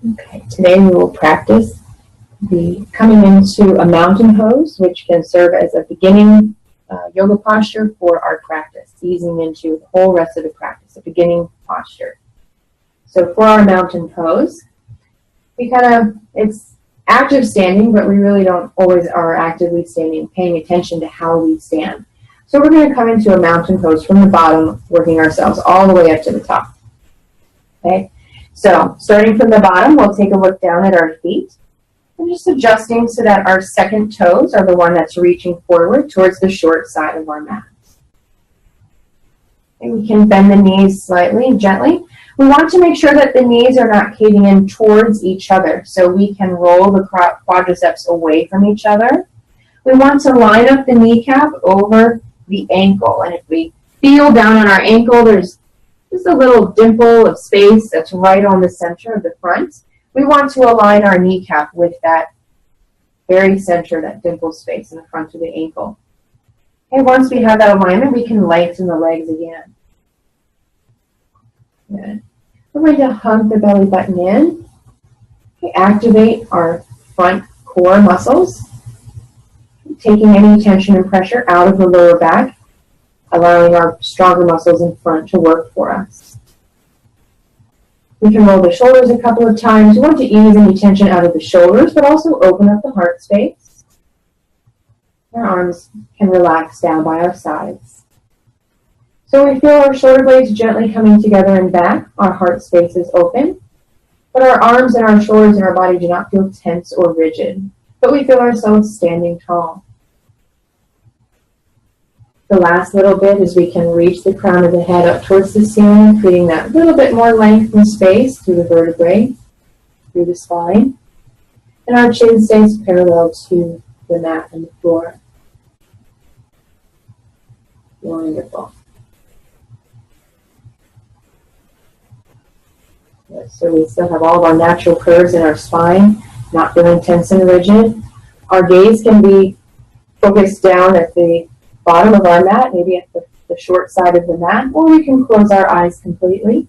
Okay, today we will practice the coming into a mountain pose, which can serve as a beginning yoga posture for our practice, easing into the whole rest of the practice, a beginning posture. So for our mountain pose, it's active standing, but we really don't always are actively standing, paying attention to how we stand. So we're going to come into a mountain pose from the bottom, working ourselves all the way up to the top. Okay, so starting from the bottom, we'll take a look down at our feet. And just adjusting so that our second toes are the one that's reaching forward towards the short side of our mat. And we can bend the knees slightly and gently. We want to make sure that the knees are not caving in towards each other, so we can roll the quadriceps away from each other. We want to line up the kneecap over the ankle, and if we feel down on our ankle, there's just a little dimple of space that's right on the center of the front. We want to align our kneecap with that very center, that dimple space in the front of the ankle. Okay, once we have that alignment, we can lengthen the legs again. Good. We're going to hug the belly button in. Okay, activate our front core muscles, taking any tension and pressure out of the lower back, allowing our stronger muscles in front to work for us. We can roll the shoulders a couple of times. We want to ease any tension out of the shoulders, but also open up the heart space. Our arms can relax down by our sides. So we feel our shoulder blades gently coming together and back. Our heart space is open, but our arms and our shoulders and our body do not feel tense or rigid, but we feel ourselves standing tall. The last little bit is we can reach the crown of the head up towards the ceiling, creating that little bit more length and space through the vertebrae, through the spine. And our chin stays parallel to the mat and the floor. Wonderful. Yes, so we still have all of our natural curves in our spine, not feeling tense and rigid. Our gaze can be focused down at the bottom of our mat, maybe at the short side of the mat, or we can close our eyes completely,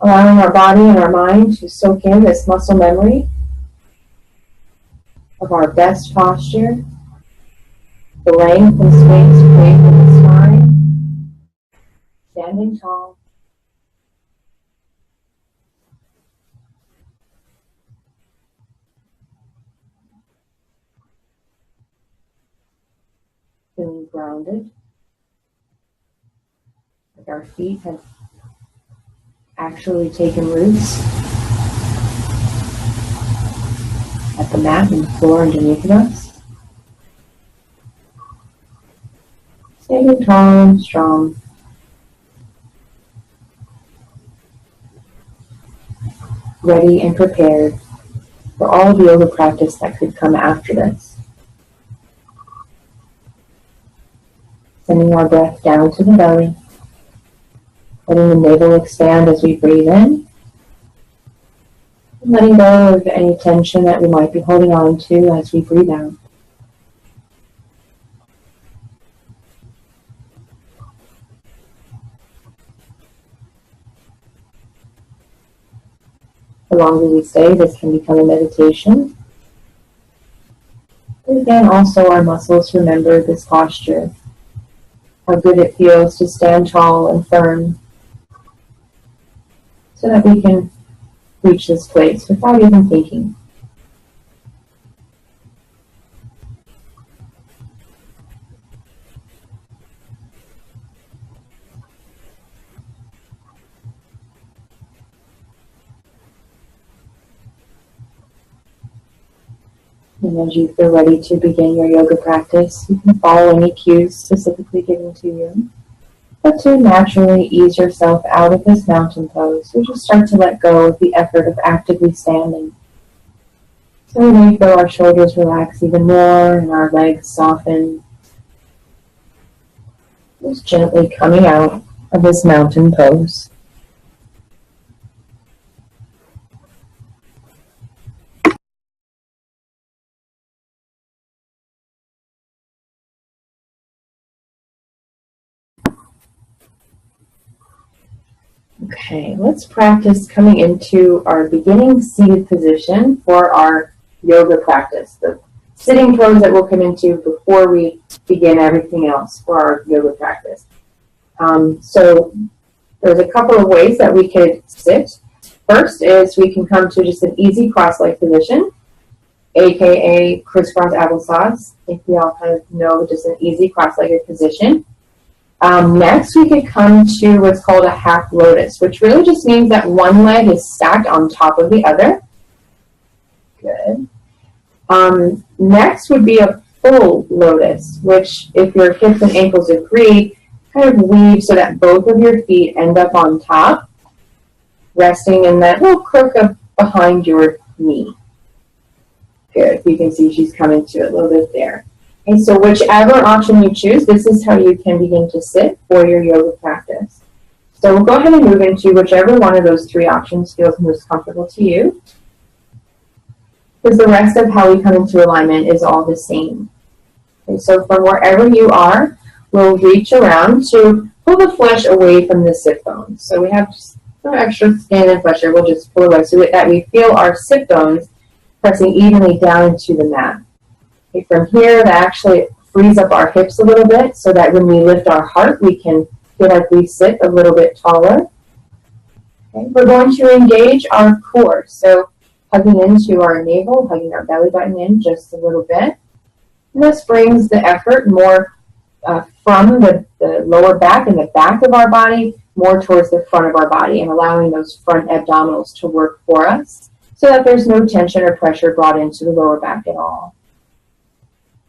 allowing our body and our mind to soak in this muscle memory of our best posture, the length and space created in the spine, standing tall. Feeling grounded, like our feet have actually taken roots at the mat and the floor underneath of us. Standing tall and strong. Ready and prepared for all the yoga practice that could come after this. Sending our breath down to the belly, letting the navel expand as we breathe in, and letting go of any tension that we might be holding on to as we breathe out. The longer we stay, this can become a meditation. But again, also our muscles remember this posture, how good it feels to stand tall and firm, so that we can reach this place without even thinking. And as you feel ready to begin your yoga practice, you can follow any cues specifically given to you. But to naturally ease yourself out of this mountain pose, we just start to let go of the effort of actively standing. So we may feel our shoulders relax even more and our legs soften. Just gently coming out of this mountain pose. Okay, let's practice coming into our beginning seated position for our yoga practice. The sitting pose that we'll come into before we begin everything else for our yoga practice. So there's a couple of ways that we could sit. First is we can come to just an easy cross-leg position, aka crisscross applesauce. I think we all kind of know just an easy cross-legged position. Next, we could come to what's called a half lotus, which really just means that one leg is stacked on top of the other. Good. Next would be a full lotus, which, if your hips and ankles agree, kind of weave so that both of your feet end up on top, resting in that little crook up behind your knee. Good. You can see she's coming to it a little bit there. And so whichever option you choose, this is how you can begin to sit for your yoga practice. So we'll go ahead and move into whichever one of those three options feels most comfortable to you, because the rest of how we come into alignment is all the same. Okay, so from wherever you are, we'll reach around to pull the flesh away from the sit bones. So we have just some extra skin and flesh here. We'll just pull away so that we feel our sit bones pressing evenly down into the mat. Okay, from here, that actually frees up our hips a little bit so that when we lift our heart, we can feel like we sit a little bit taller. Okay, we're going to engage our core. So hugging into our navel, hugging our belly button in just a little bit. And this brings the effort more from the lower back and the back of our body more towards the front of our body and allowing those front abdominals to work for us so that there's no tension or pressure brought into the lower back at all.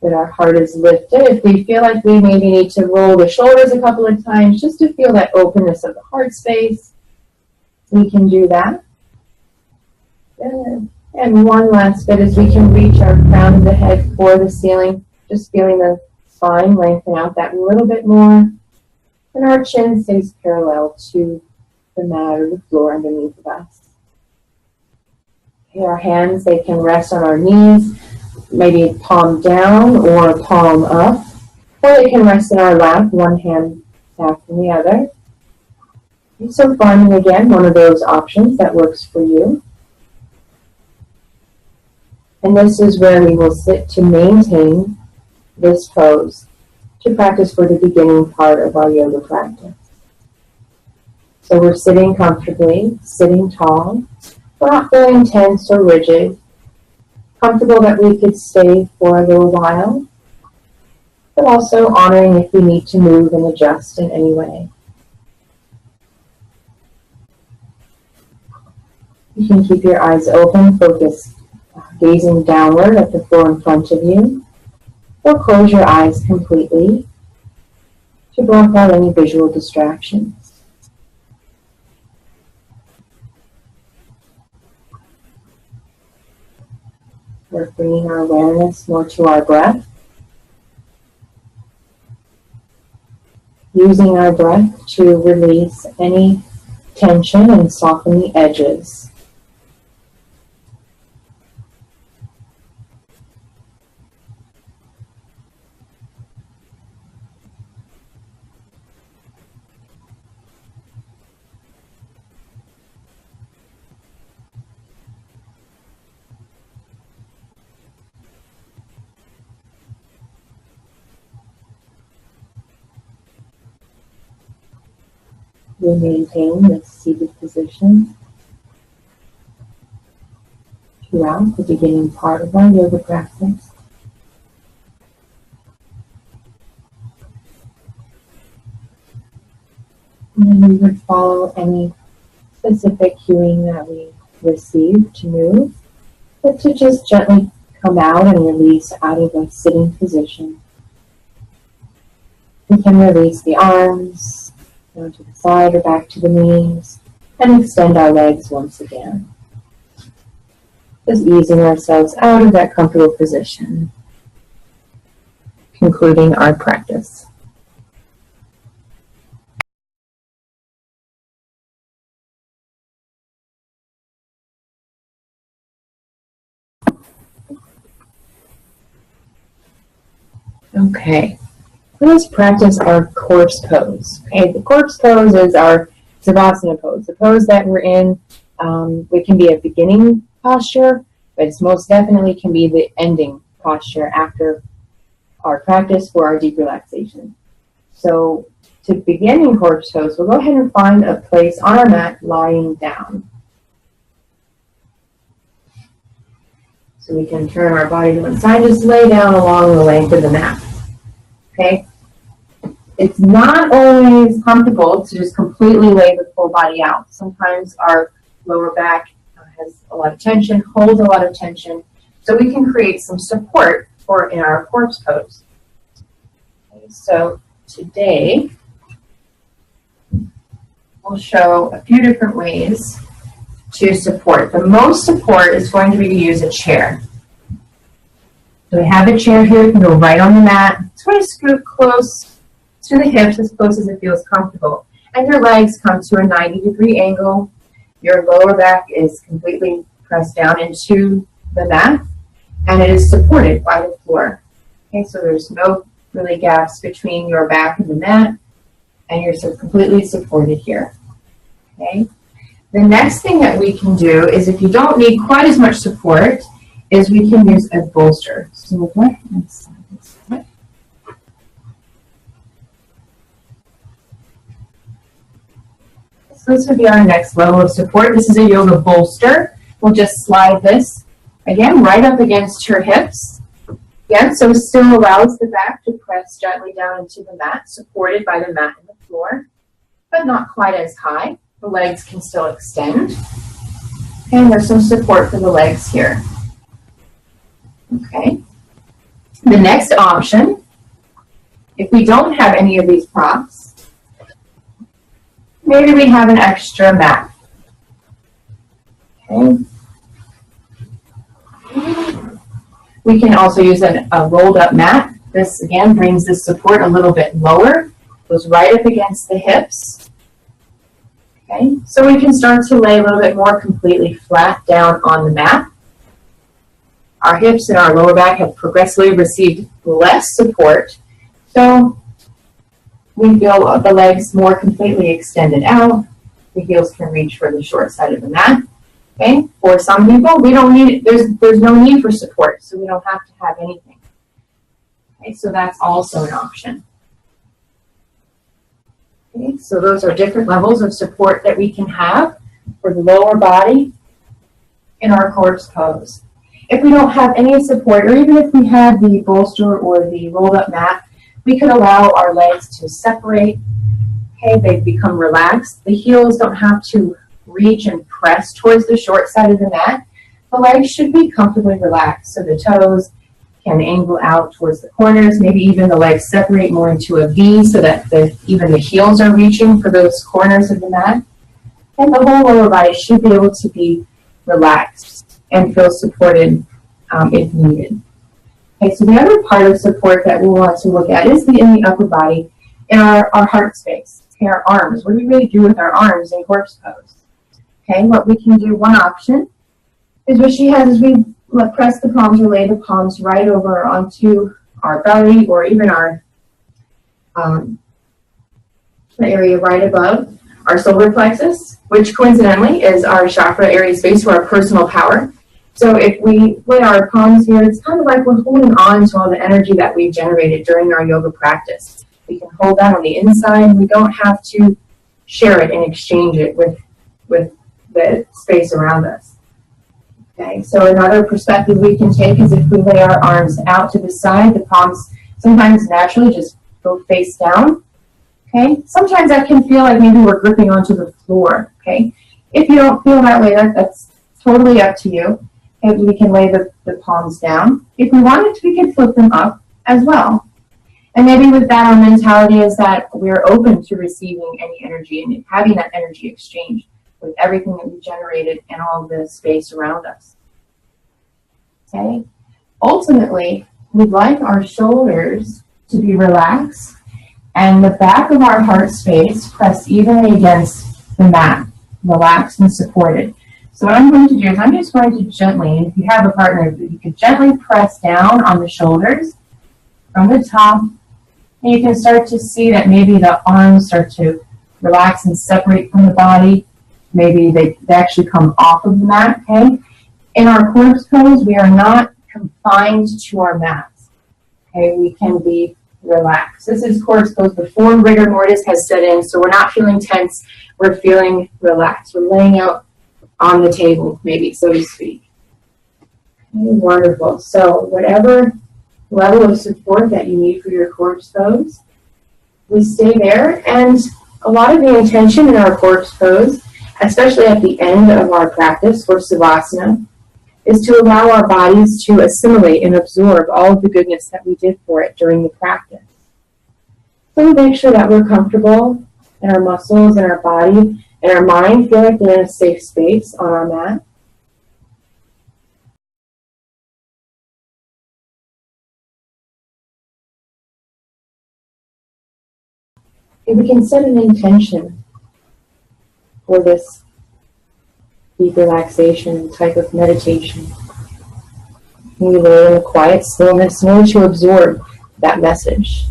That our heart is lifted. If we feel like we maybe need to roll the shoulders a couple of times just to feel that openness of the heart space, we can do that. Good. And one last bit is we can reach our crown of the head for the ceiling, just feeling the spine lengthen out that little bit more. And our chin stays parallel to the mat or the floor underneath of us. Okay, our hands, they can rest on our knees, maybe palm down or palm up, or they can rest in our lap, one hand back from the other. And so finding again one of those options that works for you. And this is where we will sit to maintain this pose to practice for the beginning part of our yoga practice. So we're sitting comfortably, sitting tall. We're not feeling tense or rigid. Comfortable that we could stay for a little while, but also honoring if we need to move and adjust in any way. You can keep your eyes open, focus, gazing downward at the floor in front of you, or close your eyes completely to block out any visual distractions. We're bringing our awareness more to our breath, using our breath to release any tension and soften the edges. We maintain this seated position throughout the beginning part of our yoga practice. And then we would follow any specific cueing that we receive to move, but to just gently come out and release out of a sitting position. We can release the arms, go to the side or back to the knees, and extend our legs once again. Just easing ourselves out of that comfortable position, concluding our practice. Okay. Let's practice our corpse pose. Okay, the corpse pose is our Savasana pose, the pose that we're in. It can be a beginning posture, but it's most definitely can be the ending posture after our practice for our deep relaxation. So to begin in corpse pose, we'll go ahead and find a place on our mat lying down. So we can turn our body to one side, just lay down along the length of the mat. Okay? It's not always comfortable to just completely lay the full body out. Sometimes our lower back has a lot of tension, holds a lot of tension, so we can create some support for in our corpse pose. Okay, so today we'll show a few different ways to support. The most support is going to be to use a chair. So we have a chair here, you can go right on the mat. Try to scoot close to the hips as close as it feels comfortable. And your legs come to a 90-degree angle. Your lower back is completely pressed down into the mat, and it is supported by the floor. Okay, so there's no really gaps between your back and the mat, and you're completely supported here. Okay. The next thing that we can do is, if you don't need quite as much support, is we can use a bolster. So we'll go ahead and slide this way. So this would be our next level of support. This is a yoga bolster. We'll just slide this, again, right up against your hips. Again, so it still allows the back to press gently down into the mat, supported by the mat and the floor, but not quite as high. The legs can still extend. And there's some support for the legs here. Okay. The next option, if we don't have any of these props, maybe we have an extra mat. Okay. We can also use a rolled up mat. This again brings the support a little bit lower, goes right up against the hips. Okay, so we can start to lay a little bit more completely flat down on the mat. Our hips and our lower back have progressively received less support, so we feel the legs more completely extended out. The heels can reach for the short side of the mat. Okay, for some people, we don't need it. There's no need for support, so we don't have to have anything. Okay, so that's also an option. Okay, so those are different levels of support that we can have for the lower body in our corpse pose. If we don't have any support, or even if we have the bolster or the rolled up mat, we could allow our legs to separate. Okay, they become relaxed. The heels don't have to reach and press towards the short side of the mat. The legs should be comfortably relaxed, so the toes can angle out towards the corners. Maybe even the legs separate more into a V so that even the heels are reaching for those corners of the mat. And the whole lower body should be able to be relaxed and feel supported if needed. Okay, so the other part of support that we want to look at is in the upper body, in our heart space, okay, our arms. What do we really do with our arms in corpse pose? Okay, what we can do, one option, is what she has is we press the palms or lay the palms right over onto our belly, or even our the area right above our solar plexus, which coincidentally is our chakra area space for our personal power. So if we lay our palms here, it's kind of like we're holding on to all the energy that we've generated during our yoga practice. We can hold that on the inside. We don't have to share it and exchange it with the space around us. Okay, so another perspective we can take is if we lay our arms out to the side, the palms sometimes naturally just go face down. Okay, sometimes that can feel like maybe we're gripping onto the floor. Okay, if you don't feel that way, that's totally up to you. Okay, we can lay the palms down. If we wanted to, we can flip them up as well. And maybe with that, our mentality is that we're open to receiving any energy and having that energy exchange with everything that we've generated and all the space around us. Okay? Ultimately, we'd like our shoulders to be relaxed and the back of our heart space pressed evenly against the mat, relaxed and supported. So what I'm going to do is I'm just going to gently, and if you have a partner, you can gently press down on the shoulders from the top, and you can start to see that maybe the arms start to relax and separate from the body. Maybe they actually come off of the mat, okay? In our corpse pose, we are not confined to our mats, okay? We can be relaxed. This is corpse pose before rigor mortis has set in, so we're not feeling tense, we're feeling relaxed. We're laying out on the table, maybe, so to speak. Okay, wonderful. So whatever level of support that you need for your corpse pose, we stay there. And a lot of the intention in our corpse pose, especially at the end of our practice for Savasana, is to allow our bodies to assimilate and absorb all of the goodness that we did for it during the practice. So we make sure that we're comfortable and our muscles and our body and our mind feel like they're in a safe space on our mat. If we can set an intention for this deep relaxation type of meditation, we lay in a quiet stillness in order to absorb that message.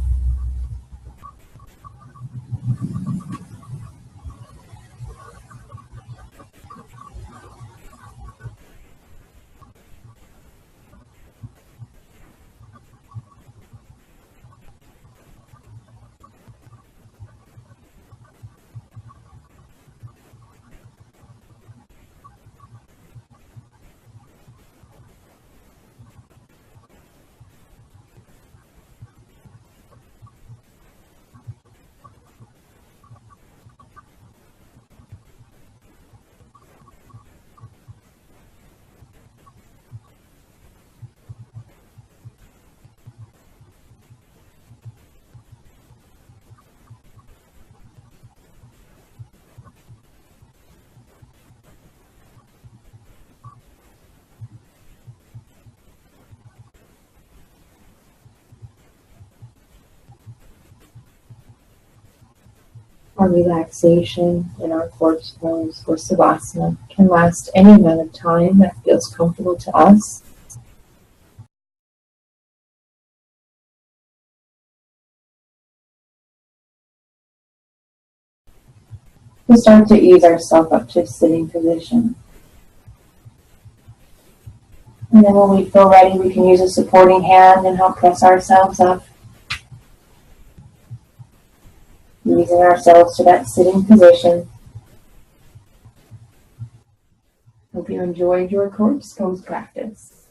Our relaxation in our corpse pose or Savasana can last any amount of time that feels comfortable to us. We'll start to ease ourselves up to a sitting position. And then when we feel ready, we can use a supporting hand and help press ourselves up. Easing ourselves to that sitting position. Hope you enjoyed your corpse pose practice.